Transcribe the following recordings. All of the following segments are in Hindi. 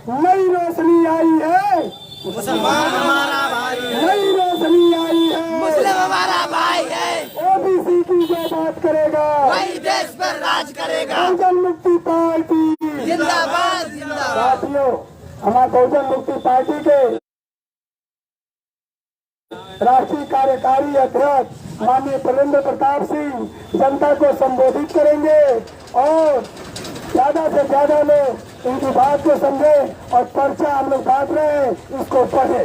नई रोशनी आई है, मुसलमान हमारा भाई है, नई रोशनी आई है, मुस्लिम हमारा भाई है। ओबीसी की जो बात करेगा वही देश पर राज करेगा। बहुजन मुक्ति पार्टी जिंदाबाद जिंदाबाद। साथियों, हमारे बहुजन मुक्ति पार्टी के राष्ट्रीय कार्यकारी अध्यक्ष माननीय प्रवीण प्रताप सिंह जनता को संबोधित करेंगे और ज्यादा से ज्यादा लोग इनकी बात को समझे और पर्चा हम लोग बांट रहे हैं उसको पढ़े।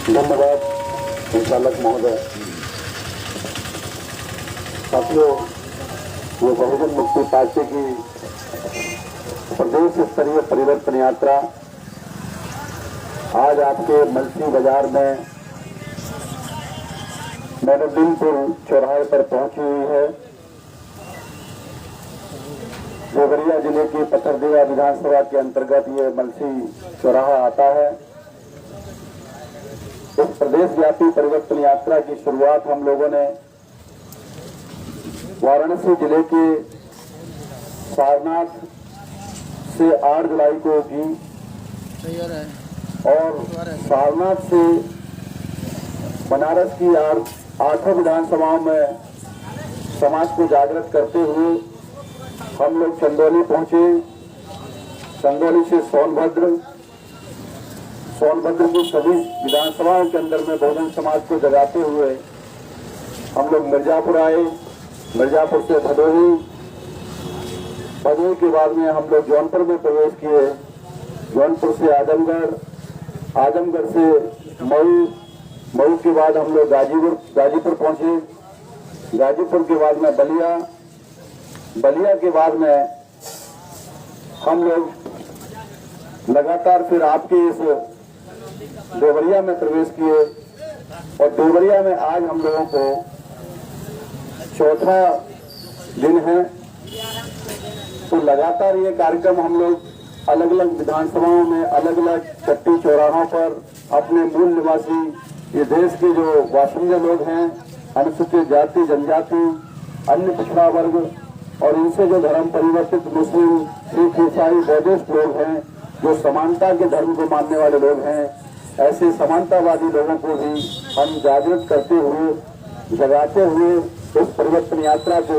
धन्यवाद संचालक महोदय। साथियों, ये बहुजन मुक्ति पार्टी की प्रदेश स्तरीय परिवर्तन यात्रा आज आपके मलसी बाजार में मैनुद्दीनपुर चौराहे पर पहुंची हुई है। देवरिया जिले की पथरदेवा विधानसभा के अंतर्गत ये मलसी चौराहा आता है। इस प्रदेश व्यापी परिवर्तन यात्रा की शुरुआत हम लोगों ने वाराणसी जिले के सारनाथ से 8 जुलाई को की और सारनाथ से बनारस की 8 विधानसभाओं में समाज को जागृत करते हुए हम लोग चंदौली पहुंचे। चंदौली से सोनभद्र की सभी विधानसभाओं के अंदर में बहुजन समाज को जगाते हुए हम लोग मिर्जापुर आए। मिर्जापुर से भदोही के बाद में हम लोग जौनपुर में प्रवेश किए। जौनपुर से आजमगढ़ से मऊ के बाद हम लोग गाजीपुर पहुंचे। गाजीपुर के बाद में बलिया के बाद में हम लोग लगातार फिर आपके इस देवरिया में प्रवेश किए और देवरिया में आज हम लोगों को चौथा दिन है। तो लगातार ये कार्यक्रम हम लोग अलग अलग विधानसभाओं में अलग अलग चट्टी चौराहों पर अपने मूल निवासी ये देश के जो बाशिंदे लोग हैं, अनुसूचित जाति जनजाति अन्य पिछड़ा वर्ग और इनसे जो धर्म परिवर्तित मुस्लिम सिख ईसाई बौद्धिस्ट लोग हैं, जो समानता के धर्म को मानने वाले लोग हैं, ऐसे समानतावादी लोगों को भी हम जागृत करते हुए जगाते हुए इस परिवर्तन यात्रा को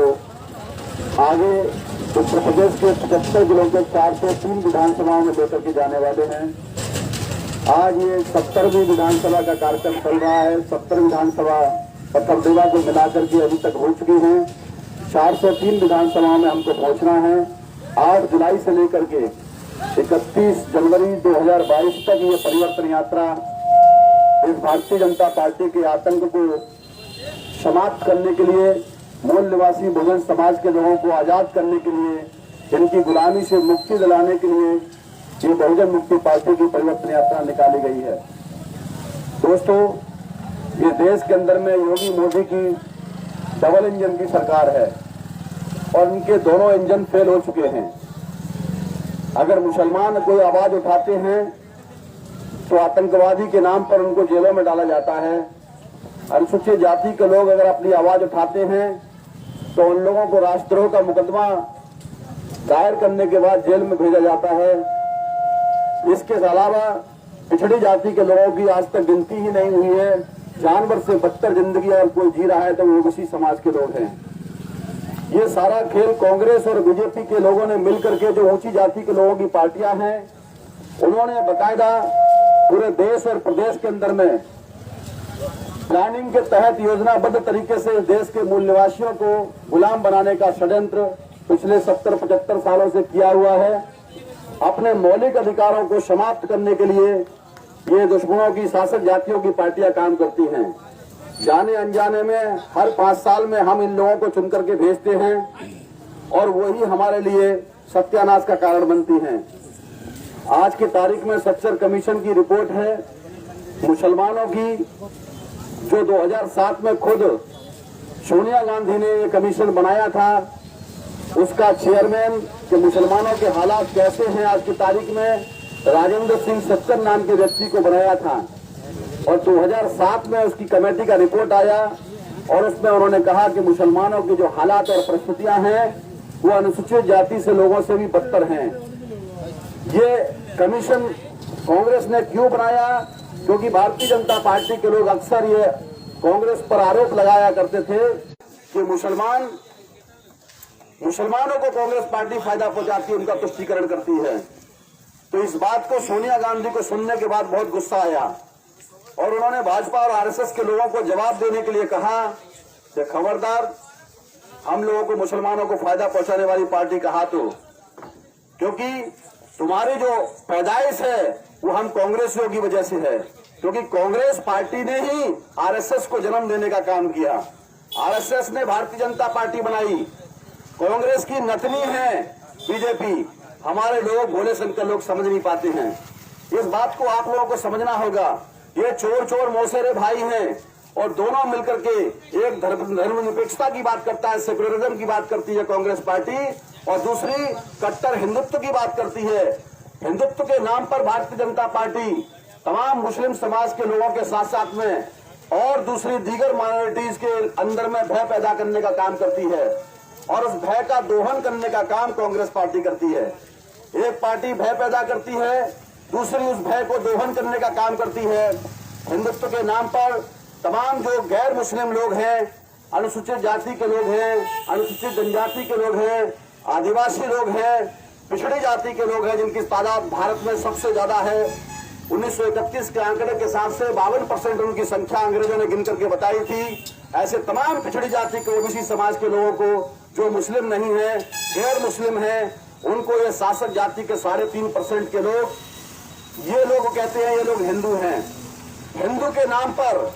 आगे उत्तर प्रदेश के 75 जिलों के 403 विधानसभाओं में लेकर के जाने वाले हैं। आज ये 70वीं विधानसभा का कार्यक्रम चल रहा है। 70 विधानसभा पथरदेवा को मिलाकर के अभी तक हो चुकी हैं। 403 विधानसभाओं में हमको पहुंचना है। 8 जुलाई से लेकर के 31 जनवरी 2022 तक ये परिवर्तन यात्रा इस भारतीय जनता पार्टी के आतंक को समाप्त करने के लिए, मूल निवासी बहुजन समाज के लोगों को आजाद करने के लिए, इनकी गुलामी से मुक्ति दिलाने के लिए ये बहुजन मुक्ति पार्टी की परिवर्तन यात्रा निकाली गई है। दोस्तों, ये देश के अंदर में योगी मोदी की डबल इंजन की सरकार है और इनके दोनों इंजन फेल हो चुके हैं। अगर मुसलमान कोई आवाज उठाते हैं तो आतंकवादी के नाम पर उनको जेलों में डाला जाता है। अनुसूचित जाति के लोग अगर अपनी आवाज उठाते हैं तो उन लोगों को राष्ट्रद्रोह का मुकदमा दायर करने के बाद जेल में भेजा जाता है। इसके अलावा पिछड़ी जाति के लोगों की आज तक गिनती ही नहीं हुई है। जानवर से बदतर जिंदगी और कोई जी रहा है तो वो उसी समाज के लोग हैं। ये सारा खेल कांग्रेस और बीजेपी के लोगों ने मिलकर के, जो ऊंची जाति के लोगों की पार्टियां हैं, उन्होंने बाकायदा पूरे देश और प्रदेश के अंदर में प्लानिंग के तहत योजनाबद्ध तरीके से देश के मूल निवासियों को गुलाम बनाने का षड्यंत्र पिछले 70-75 सालों से किया हुआ है। अपने मौलिक अधिकारों को समाप्त करने के लिए ये दुश्मनों की शासक जातियों की पार्टियां काम करती हैं। जाने अनजाने में हर 5 साल में हम इन लोगों को चुन करके भेजते हैं और वही हमारे लिए सत्यानाश का कारण बनती हैं। आज की तारीख में सच्चर कमीशन की रिपोर्ट है मुसलमानों की, जो 2007 में खुद सोनिया गांधी ने ये कमीशन बनाया था। उसका चेयरमैन कि मुसलमानों के हालात कैसे हैं आज की तारीख में राजेंद्र सिंह सच्चर नाम के व्यक्ति को बनाया था और 2007 में उसकी कमेटी का रिपोर्ट आया और उसमें उन्होंने कहा कि मुसलमानों की जो हालात और परिस्थितियां हैं वो अनुसूचित जाति से लोगों से भी बदतर हैं। ये कमीशन कांग्रेस ने क्यों बनाया? क्योंकि भारतीय जनता पार्टी के लोग अक्सर ये कांग्रेस पर आरोप लगाया करते थे कि मुसलमानों को कांग्रेस पार्टी फायदा पहुंचाती है, उनका तुष्टीकरण करती है। तो इस बात को सोनिया गांधी को सुनने के बाद बहुत गुस्सा आया और उन्होंने भाजपा और आरएसएस के लोगों को जवाब देने के लिए कहा कि खबरदार, हम लोगों को मुसलमानों को फायदा पहुंचाने वाली पार्टी कहा तो, क्योंकि तुम्हारी जो पैदाइश है वो हम कांग्रेसियों की वजह से है, क्योंकि कांग्रेस पार्टी ने ही आरएसएस को जन्म देने का काम किया। आरएसएस ने भारतीय जनता पार्टी बनाई, कांग्रेस की नतनी है बीजेपी। हमारे लोग, भोले शंकर लोग समझ नहीं पाते हैं। इस बात को आप लोगों को समझना होगा। ये चोर मौसेरे भाई हैं और दोनों मिलकर के एक धर्मनिरपेक्षता की बात करता है, सेकुलरिज्म की बात करती है कांग्रेस पार्टी, और दूसरी कट्टर हिंदुत्व की बात करती है। हिंदुत्व के नाम पर भारतीय जनता पार्टी तमाम मुस्लिम समाज के लोगों के साथ साथ में और दूसरी दीगर माइनॉरिटीज के अंदर में भय पैदा करने का काम करती है और उस भय का दोहन करने का काम कांग्रेस पार्टी करती है। एक पार्टी भय पैदा करती है, दूसरी उस भय को दोहन करने का काम करती है। हिंदुत्व के नाम पर तमाम जो गैर मुस्लिम लोग हैं, अनुसूचित जाति के लोग हैं, अनुसूचित जनजाति के लोग हैं, आदिवासी लोग हैं, पिछड़ी जाति के लोग हैं, जिनकी तादाद भारत में सबसे ज्यादा है। 1931 के आंकड़े के हिसाब से 52% उनकी संख्या अंग्रेजों ने गिन करके बताई थी। ऐसे तमाम पिछड़ी जाति के ओबीसी समाज के लोगों को, जो मुस्लिम नहीं है, गैर मुस्लिम है, उनको ये शासक जाति के 3.5% के लोग, ये लोग कहते हैं ये लोग हिंदू हैं। हिंदू के नाम पर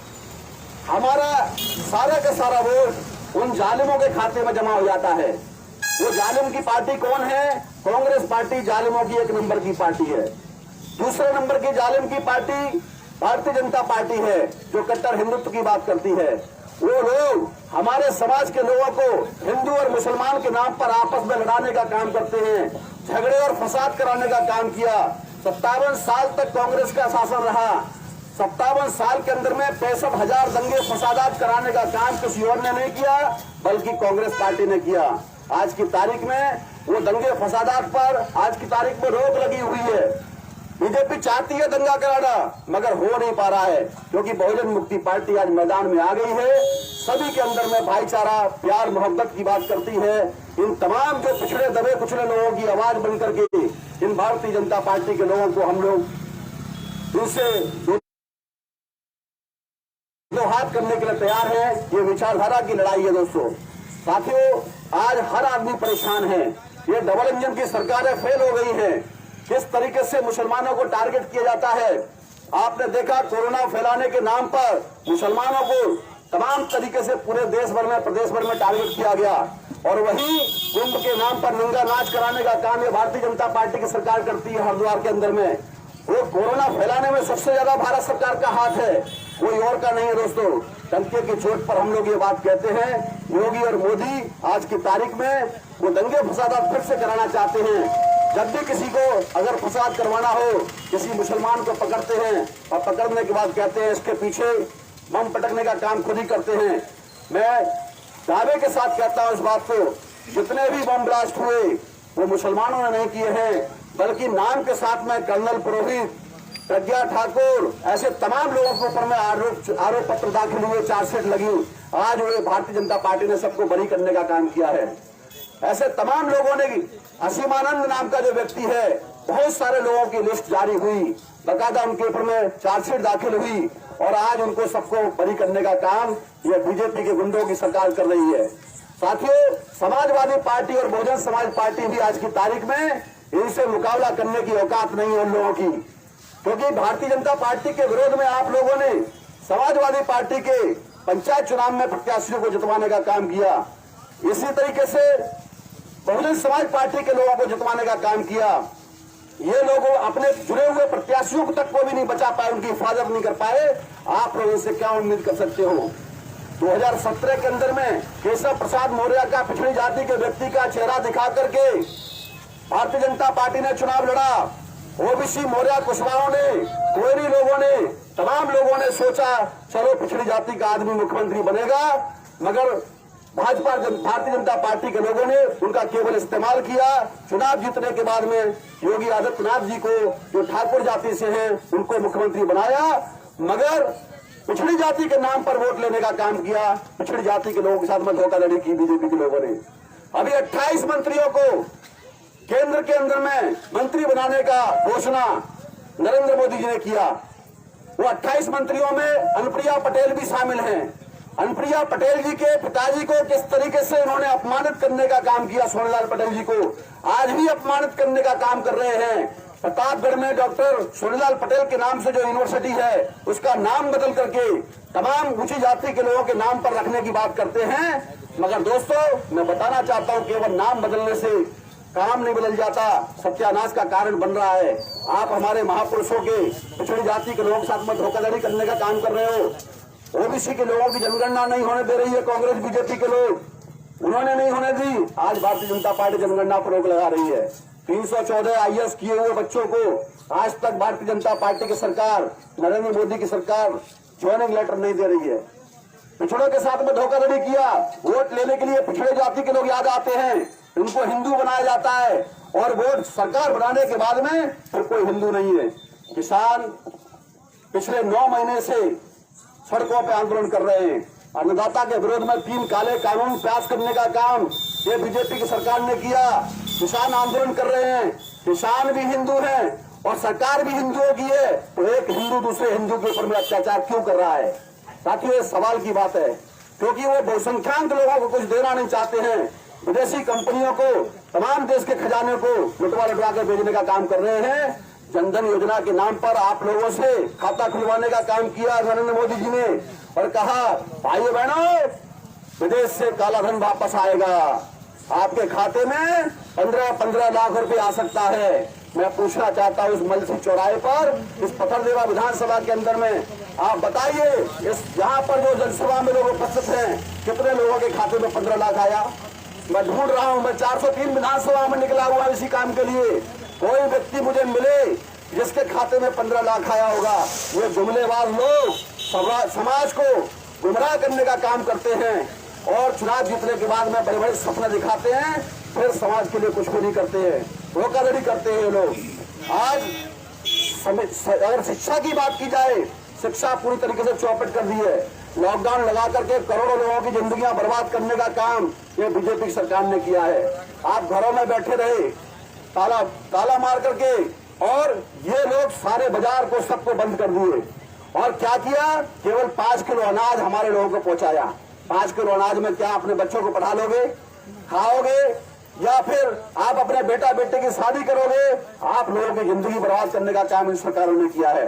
हमारा सारा का सारा वोट उन जालिमों के खाते में जमा हो जाता है। वो जालिम की पार्टी कौन है? कांग्रेस पार्टी जालिमों की 1 नंबर की पार्टी है। दूसरे नंबर की जालिम की पार्टी भारतीय जनता पार्टी है, जो कट्टर हिंदुत्व की बात करती है। वो लोग हमारे समाज के लोगों को हिंदू और मुसलमान के नाम पर आपस में लड़ाने का काम करते हैं, झगड़े और फसाद कराने का काम किया। 57 साल तक कांग्रेस का शासन रहा। 57 साल के अंदर में 65,000 दंगे फसादात कराने का काम किसी और ने नहीं किया, बल्कि कांग्रेस पार्टी ने किया। आज की तारीख में वो दंगे फसादात पर आज की तारीख में रोक लगी हुई है। बीजेपी चाहती है दंगा कराना, मगर हो नहीं पा रहा है, क्योंकि बहुजन मुक्ति पार्टी आज मैदान में आ गई है। सभी के अंदर में भाईचारा, प्यार, मोहब्बत की बात करती है। इन तमाम जो पिछड़े दबे कुचले लोगों की आवाज बन करके इन भारतीय जनता पार्टी के लोगों को हम लोग उनसे दो हाथ करने के लिए तैयार है। ये विचारधारा की लड़ाई है दोस्तों। साथियों, आज हर आदमी परेशान है। ये डबल इंजन की सरकारें फेल हो गई हैं। किस तरीके से मुसलमानों को टारगेट किया जाता है आपने देखा। कोरोना फैलाने के नाम पर मुसलमानों को तमाम तरीके से पूरे देश भर में, प्रदेश भर में टारगेट किया गया, और वही कुंभ के नाम पर नंगा नाच कराने का काम ये भारतीय जनता पार्टी की सरकार करती है। हरिद्वार के अंदर में वो कोरोना फैलाने में सबसे ज्यादा भारत सरकार का हाथ है, कोई और का नहीं है दोस्तों। टंके की चोट पर हम लोग ये बात कहते हैं। योगी और मोदी आज की तारीख में वो दंगे फसादात फिर से कराना चाहते हैं। जब भी किसी को अगर फसाद करवाना हो, किसी मुसलमान को पकड़ते हैं और पकड़ने के बाद कहते हैं इसके पीछे बम पटकने का काम खुद ही करते हैं। मैं दावे के साथ कहता हूं इस बात को, जितने भी बम ब्लास्ट हुए वो मुसलमानों ने नहीं किए हैं, बल्कि नाम के साथ में कर्नल पुरोहित, प्रज्ञा ठाकुर, ऐसे तमाम लोगों के ऊपर में आरोप पत्र दाखिल हुए, चार्जशीट लगी। आज वे भारतीय जनता पार्टी ने सबको बरी करने का काम किया है। ऐसे तमाम लोगों ने, असीमानंद नाम का जो व्यक्ति है, बहुत सारे लोगों की लिस्ट जारी हुई, बकायदा उनके ऊपर में चार्जशीट दाखिल हुई, और आज उनको सबको बरी करने का काम ये बीजेपी के गुंडों की सरकार कर रही है। साथियों, समाजवादी पार्टी और बहुजन समाज पार्टी भी आज की तारीख में इनसे मुकाबला करने की औकात नहीं है उन लोगों की, क्योंकि भारतीय जनता पार्टी के विरोध में आप लोगों ने समाजवादी पार्टी के पंचायत चुनाव में प्रत्याशियों को जितवाने का काम किया। इसी तरीके से बहुजन समाज पार्टी के लोगों को जितवाने का काम किया। ये लोग अपने जुड़े हुए प्रत्याशियों तक को भी नहीं बचा पाए, उनकी हिफाजत नहीं कर पाए। आप लोग इनसे क्या उम्मीद कर सकते हो? 2017 के अंदर में केशव प्रसाद मौर्य का पिछड़ी जाति के व्यक्ति का चेहरा दिखा करके भारतीय जनता पार्टी ने चुनाव लड़ा। ओबीसी मौर्य कुशवाहों ने, कोयरी लोगों ने, तमाम लोगों ने सोचा चलो पिछड़ी जाति का आदमी मुख्यमंत्री बनेगा, मगर भारतीय जनता पार्टी के लोगों ने उनका केवल इस्तेमाल किया। चुनाव जीतने के बाद में योगी आदित्यनाथ जी को, जो ठाकुर जाति से हैं, उनको मुख्यमंत्री बनाया, मगर पिछड़ी जाति के नाम पर वोट लेने का काम किया। पिछड़ी जाति के लोगों के साथ में धोखाधड़ी की बीजेपी के लोगों ने। अभी 28 मंत्रियों को केंद्र के अंदर में मंत्री बनाने का घोषणा नरेंद्र मोदी जी ने किया। वो 28 मंत्रियों में अनुप्रिया पटेल भी शामिल हैं। अनुप्रिया पटेल जी के पिताजी को किस तरीके से उन्होंने अपमानित करने का काम किया, सोनीलाल पटेल जी को आज भी अपमानित करने का काम कर रहे हैं। प्रतापगढ़ में डॉक्टर सोनीलाल पटेल के नाम से जो यूनिवर्सिटी है, उसका नाम बदल करके तमाम ऊंची जाति के लोगों के नाम पर रखने की बात करते हैं। मगर दोस्तों, मैं बताना चाहता हूं, केवल नाम बदलने से काम नहीं बदल जाता, सत्यानाश का कारण बन रहा है। आप हमारे महापुरुषों के, पिछड़ी जाति के लोगों के साथ में धोखाधड़ी करने का काम कर रहे हो। ओबीसी के लोगों की जनगणना नहीं होने दे रही है कांग्रेस बीजेपी के लोग, उन्होंने नहीं होने दी। आज भारतीय जनता पार्टी जनगणना पर रोक लगा रही है। 314 IAS किए हुए बच्चों को आज तक भारतीय जनता पार्टी की सरकार, नरेंद्र मोदी की सरकार ज्वाइनिंग लेटर नहीं दे रही है। पिछड़ों के साथ में धोखाधड़ी किया। वोट लेने के लिए पिछड़े जाति के लोग याद आते हैं, उनको हिंदू बनाया जाता है, और वोट सरकार बनाने के बाद में फिर कोई हिंदू नहीं है। किसान पिछले 9 महीने से सड़कों पे आंदोलन कर रहे हैं। अन्नदाता के विरोध में 3 काले कानून पास करने का काम ये बीजेपी की सरकार ने किया। किसान आंदोलन कर रहे हैं। किसान भी हिंदू हैं और सरकार भी हिंदुओं की है, तो एक हिंदू दूसरे हिंदू के ऊपर में अत्याचार क्यों कर रहा है? साथियों, ये सवाल की बात है, क्योंकि वो बहुसंख्यक लोगों को कुछ देना नहीं चाहते हैं। विदेशी कंपनियों को, तमाम देश के खजाने को लुटवा कर भेजने का काम कर रहे हैं। जनधन योजना के नाम पर आप लोगों से खाता खुलवाने का काम किया नरेंद्र मोदी जी ने, और कहा भाइयों बहनों, विदेश से काला धन वापस आएगा, आपके खाते में 15-15 लाख रुपए आ सकता है। मैं पूछना चाहता हूँ, इस मलसी चौराहे पर, इस पथरदेवा विधानसभा के अंदर में आप बताइए, इस यहाँ पर जो जनसभा में लोग उपस्थित हैं, कितने लोगों के खाते में 15 लाख आया? मैं ढूंढ रहा हूँ, मैं 403 विधानसभा में निकला हुआ इसी काम के लिए। कोई व्यक्ति मुझे मिले जिसके खाते में 15 लाख आया होगा? ये जुमलेबाज लोग समाज को गुमराह करने का काम करते हैं और चुनाव जीतने के बाद में बड़े बड़े सपने दिखाते हैं, फिर समाज के लिए कुछ भी नहीं करते हैं, धोखाधड़ी करते हैं लोग। आज अगर शिक्षा की बात की जाए, शिक्षा पूरी तरीके से चौपट कर दी है। लॉकडाउन लगा करके करोड़ों लोगों की जिंदगियां बर्बाद करने का काम ये बीजेपी की सरकार ने किया है। आप घरों में बैठे रहे, ताला मार करके, और ये लोग सारे बाजार को सबको बंद कर दिए। और क्या किया? केवल 5 किलो अनाज हमारे लोगों को पहुंचाया। 5 किलो अनाज में क्या अपने बच्चों को पढ़ा लोगे, खाओगे, या फिर आप अपने बेटा बेटे की शादी करोगे? आप लोगों की जिंदगी बर्बाद करने का काम इन सरकारों ने किया है।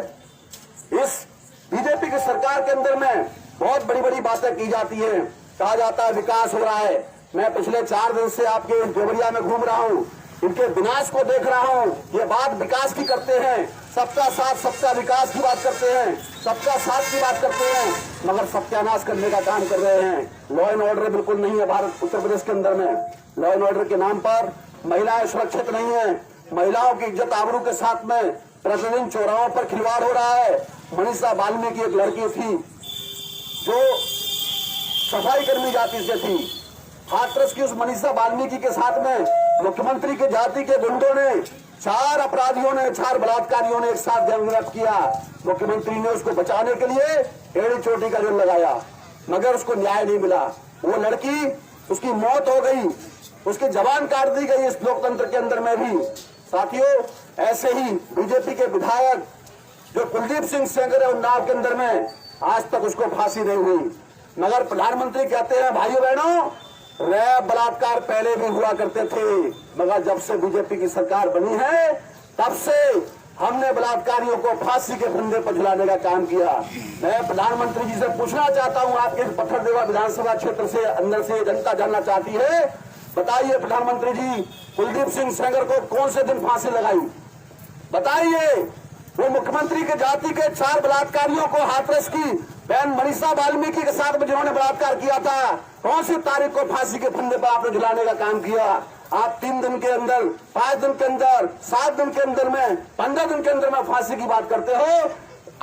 इस बीजेपी की सरकार के अंदर में बहुत बड़ी बड़ी बातें की जाती है, कहा जाता है विकास हो रहा है। मैं पिछले 4 दिन से आपके देवरिया में घूम रहा हूँ, इनके विनाश को देख रहा हूँ। ये बात विकास की करते हैं, सबका साथ सबका विकास की बात करते हैं, सबका साथ की बात करते हैं, मगर सत्यानाश करने का काम कर रहे हैं। लॉ एंड ऑर्डर बिल्कुल नहीं है भारत उत्तर प्रदेश के अंदर में। लॉ एंड ऑर्डर के नाम पर महिलाएं सुरक्षित नहीं है। महिलाओं की इज्जत आबरू के साथ में प्रतिदिन चौराहों पर खिलवाड़ हो रहा है। मनीषा वाल्मीकि एक लड़की थी जो सफाई कर्मी जाति से थी, हाथरस की उस मनीषा वाल्मीकि के साथ में मुख्यमंत्री के जाति के गुंडों ने, 4 अपराधियों ने, 4 बलात्कारियों ने एक साथ गैंगरेप किया। मुख्यमंत्री ने उसको बचाने के लिए एड़ी चोटी का जेल लगाया, मगर उसको न्याय नहीं मिला। वो लड़की, उसकी मौत हो गई, उसकी जबान काट दी गई इस लोकतंत्र के अंदर में भी। साथियों, ऐसे ही बीजेपी के विधायक जो कुलदीप सिंह सेंगर है उन्नाव के अंदर में, आज तक उसको फांसी नहीं हुई। मगर प्रधानमंत्री कहते हैं भाइयों बहनों, रेप बलात्कार पहले भी हुआ करते थे, मगर जब से बीजेपी की सरकार बनी है तब से हमने बलात्कारियों को फांसी के फंदे पर झुलाने का काम किया। मैं प्रधानमंत्री जी से पूछना चाहता हूं, आपके पत्थरदेवा विधानसभा क्षेत्र से अंदर से जनता जानना चाहती है, बताइए प्रधानमंत्री जी, कुलदीप सिंह सेंगर को कौन से दिन फांसी लगाई? बताइए। वो मुख्यमंत्री के जाति के 4 बलात्कारियों को, हाथरस की बहन मनीषा वाल्मीकि के साथ में जिन्होंने बलात्कार किया था, कौन सी तारीख को फांसी के फंदे पर आपने झुलाने का काम किया? आप 3 दिन के अंदर, 5 दिन के अंदर, 7 दिन के अंदर में, 15 दिन के अंदर में फांसी की बात करते हो।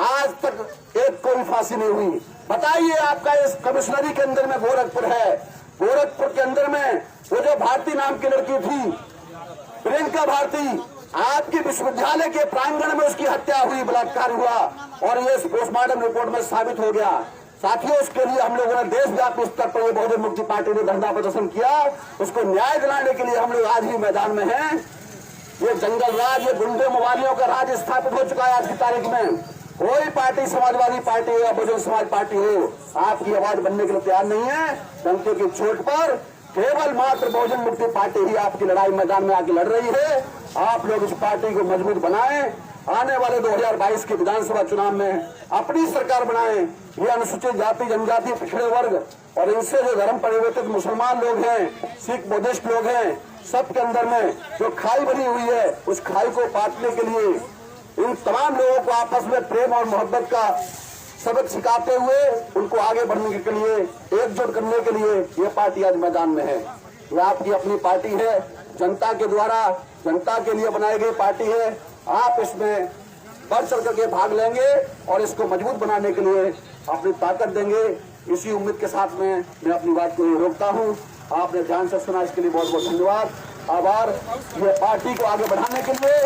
आज तक एक कोई फांसी नहीं हुई। बताइए, आपका इस कमिश्नरी के अंदर में गोरखपुर है, गोरखपुर के अंदर में वो जो भारती नाम की लड़की थी, प्रियंका भारती, आपके विश्वविद्यालय के प्रांगण में उसकी हत्या हुई, बलात्कार हुआ और ये पोस्टमार्टम रिपोर्ट में साबित हो गया। साथियों, उसके लिए हम लोगों ने देशव्यापी स्तर पर ये बहुजन मुक्ति पार्टी ने धरना प्रदर्शन किया। उसको न्याय दिलाने के लिए हम लोग आज भी मैदान में हैं। ये जंगल राज, ये गुंडे मवालियों का राज स्थापित हो चुका है आज की तारीख में। कोई पार्टी, समाजवादी पार्टी हो या बहुजन समाज पार्टी हो, आपकी आवाज बनने के लिए तैयार नहीं है। डंके की चोट पर केवल मात्र बहुजन मुक्ति पार्टी ही आपकी लड़ाई मैदान में आके लड़ रही है। आप लोग इस पार्टी को मजबूत बनाएं, आने वाले 2022 के विधानसभा चुनाव में अपनी सरकार बनाएं। ये अनुसूचित जाति, जनजाति, पिछड़े वर्ग और इनसे जो धर्म परिवर्तित मुसलमान लोग हैं, सिख बुद्धिस्ट लोग हैं, सबके अंदर में जो खाई बनी हुई है, उस खाई को पाटने के लिए इन तमाम लोगों को आपस में प्रेम और मोहब्बत का सबक सिखाते हुए उनको आगे बढ़ने के लिए, एकजुट करने के लिए ये पार्टी आज मैदान में है। ये आपकी अपनी पार्टी है, जनता के द्वारा, जनता के लिए बनाई गई पार्टी है। आप इसमें बढ़ चढ़ करके भाग लेंगे और इसको मजबूत बनाने के लिए अपनी ताकत देंगे। इसी उम्मीद के साथ में मैं अपनी बात को रोकता हूँ। आपने ध्यान से सुना, इसके लिए बहुत बहुत धन्यवाद, आभार। ये पार्टी को आगे बढ़ाने के लिए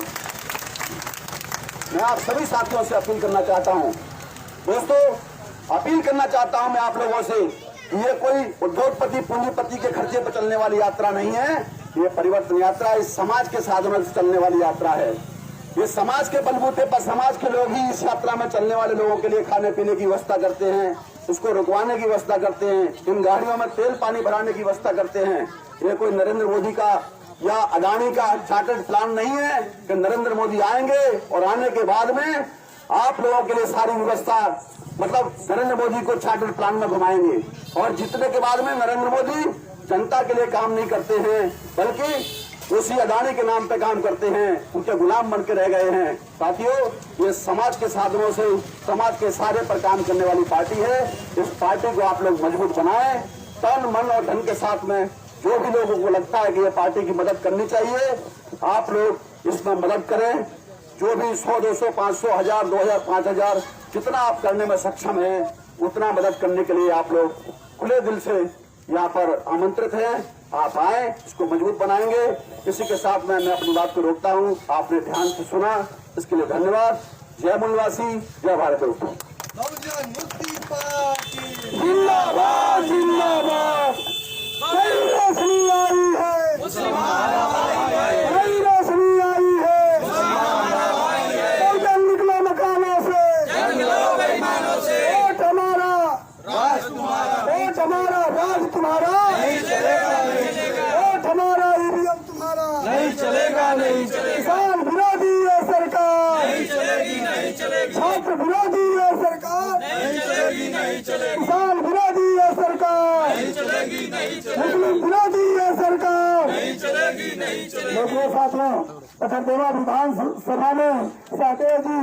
मैं आप सभी साथियों से अपील करना चाहता हूँ। दोस्तों, अपील करना चाहता हूँ मैं आप लोगों से, ये कोई उद्योगपति पूंजीपति के खर्चे पर चलने वाली यात्रा नहीं है। ये परिवर्तन यात्रा इस समाज के साधनों से चलने वाली यात्रा है। ये समाज के बलबूते पर समाज के लोग ही इस यात्रा में चलने वाले लोगों के लिए खाने पीने की व्यवस्था करते हैं, उसको रुकवाने की व्यवस्था करते हैं, इन गाड़ियों में तेल पानी भराने की व्यवस्था करते हैं। ये कोई नरेंद्र मोदी का या अडानी का चार्टर्ड प्लान नहीं है कि नरेंद्र मोदी आएंगे और आने के बाद में आप लोगों के लिए सारी व्यवस्था, मतलब नरेंद्र मोदी को चार्टर्ड प्लान में घुमाएंगे और जीतने के बाद में नरेंद्र मोदी जनता के लिए काम नहीं करते हैं, बल्कि उसी अडानी के नाम पे काम करते हैं, उनके गुलाम बन के रह गए हैं। साथियों, ये समाज के साधनों से, समाज के सारे पर काम करने वाली पार्टी है। इस पार्टी को आप लोग मजबूत बनाएं, तन मन और धन के साथ में। जो भी लोगों को लगता है कि ये पार्टी की मदद करनी चाहिए, आप लोग इसमें मदद करें। जो भी 100, 200, 500, 1000, 2000, 5000 जितना आप करने में सक्षम हैं, उतना मदद करने के लिए आप लोग खुले दिल से यहाँ पर आमंत्रित हैं। आप आए, इसको मजबूत बनाएंगे। इसी के साथ मैं अपनी बात को रोकता हूँ। आपने ध्यान से सुना, इसके लिए धन्यवाद। जय मूलवासी, जय भारत। बहुजन मुक्ति पार्टी जिंदाबाद, जिंदाबाद। नई रोशनी आई है, नई रोशनी आई है, बहुजन निकला मकानों से, वोट हमारा, वोट हमारा, राज तुम्हारा, वोट हमारा, ईवीएम तुम्हारा, नहीं चलेगा, नहीं चलेगा, किसान विरोधी है सरकार, नहीं चलेगी, नहीं चलेगी, छात्र विरोधी है सरकार, नहीं चलेगी, नहीं चलेगी, किसान विरोधी है सरकार, नहीं चलेगी, नहीं चलेगी, मुस्लिम विरोधी है सरकार। नहीं चलेगी, नहीं चलेगी। देखिए साथियों, पथरदेवा विधानसभा में सहदेव जी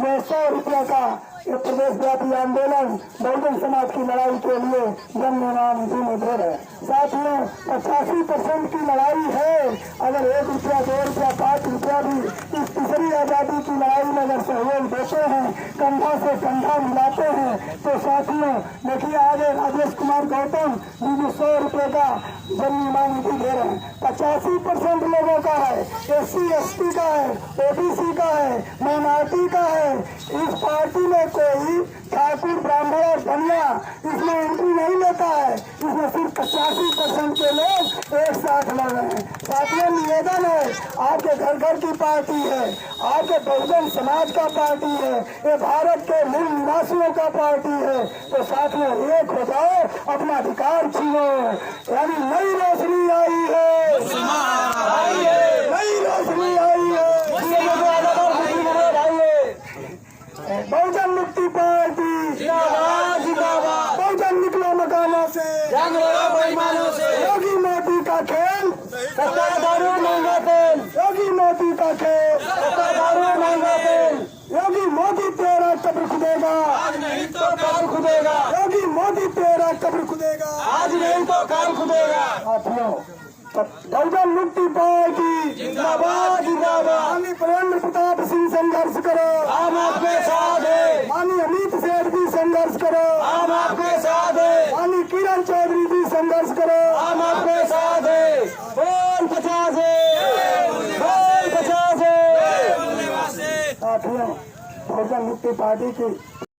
ने 100 रुपये का ये प्रदेश व्यापी आंदोलन बहुजन समाज की लड़ाई के लिए जन निर्माण निधि में दे रहे। साथियों, 85% की लड़ाई है। अगर 1 रुपया, 2 रुपया, 5 रुपया भी इस तीसरी आजादी की लड़ाई में अगर सहयोग देते हैं, कंधा से कंधा मिलाते हैं, तो साथियों देखिए आगे राजेश कुमार गौतम जी 100 रुपये का जन निर्माण निधि दे रहे हैं। 85% लोगों का है, SC ST का है, OBC का है, माइनॉरिटी का है। इस पार्टी में कोई ठाकुर, ब्राह्मण और धनिया इसमें एंट्री नहीं लेता है। इसमें सिर्फ 85% के लोग एक साथ लड़ रहे हैं। साथियों, निवेदन है, आपके घर घर की पार्टी है, आपके बहुजन समाज का पार्टी है, ये भारत के मूल निवासियों का पार्टी है। तो साथियों, एक हो जाओ, अपना अधिकार छीनो। यानी नई रोशनी आई है, नई रोशनी आई है। बहुजन मुक्ति पार्टी जिंदाबाद, जिंदाबाद। बहुजन निकलो मकानों से, बेईमानों से। योगी मोदी का खेल, सत्ताधारी महंगा तेल। योगी मोदी का खेल, सत्ताधारी महंगा तेल। योगी मोदी तेरा कब्र खुदेगा, आज नहीं तो कल खुदेगा, योगी मोदी तेरा कब्र खुदेगा, आज नहीं तो कल खुदेगा। साथियों, बहुजन मुक्ति पार्टी जिंदाबाद, जिंदाबाद। माननीय प्रेम प्रताप सिंह संघर्ष करो, हम आपके साथ हैं, माननीय अमित सेठ जी संघर्ष करो, हम आपके साथ हैं, माननीय किरण चौधरी जी संघर्ष करो, साथियों, बहुजन मुक्ति पार्टी की